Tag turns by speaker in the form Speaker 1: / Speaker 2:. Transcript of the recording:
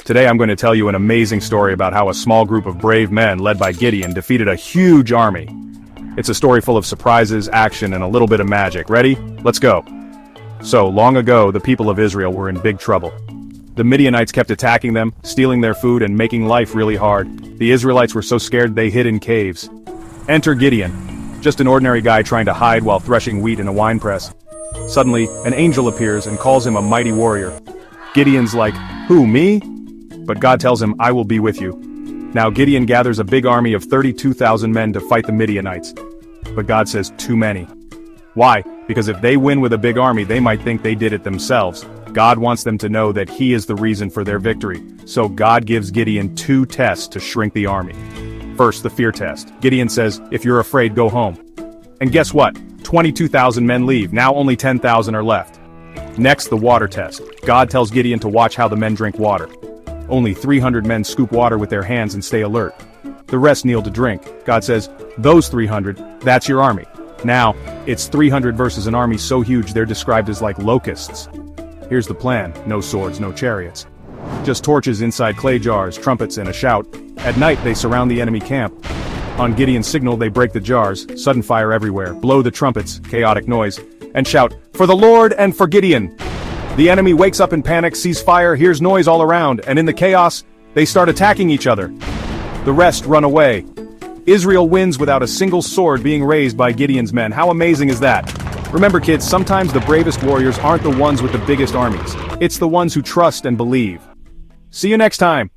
Speaker 1: Today I'm going to tell you an amazing story about how a small group of brave men led by Gideon defeated a huge army. It's a story full of surprises, action, and a little bit of magic. Ready? Let's go. So, long ago, the people of Israel were in big trouble. The Midianites kept attacking them, stealing their food and making life really hard. The Israelites were so scared they hid in caves. Enter Gideon, just an ordinary guy trying to hide while threshing wheat in a winepress. Suddenly, an angel appears and calls him a mighty warrior. Gideon's like, "Who, me?" But God tells him, "I will be with you." Now Gideon gathers a big army of 32,000 men to fight the Midianites. But God says, too many. Why? Because if they win with a big army, they might think they did it themselves. God wants them to know that He is the reason for their victory. So God gives Gideon 2 tests to shrink the army. First, the fear test. Gideon says, "If you're afraid, go home." And guess what? 22,000 men leave, now only 10,000 are left. Next, the water test. God tells Gideon to watch how the men drink water. Only 300 men scoop water with their hands and stay alert. The rest kneel to drink. God says, "Those 300, that's your army." Now, it's 300 versus an army so huge they're described as like locusts. Here's the plan: no swords, no chariots. Just torches inside clay jars, trumpets, and a shout. At night, they surround the enemy camp. On Gideon's signal, they break the jars, sudden fire everywhere, blow the trumpets, chaotic noise, and shout, "For the Lord and for Gideon!" The enemy wakes up in panic, sees fire, hears noise all around, and in the chaos, they start attacking each other. The rest run away. Israel wins without a single sword being raised by Gideon's men. How amazing is that? Remember, kids, sometimes the bravest warriors aren't the ones with the biggest armies. It's the ones who trust and believe. See you next time.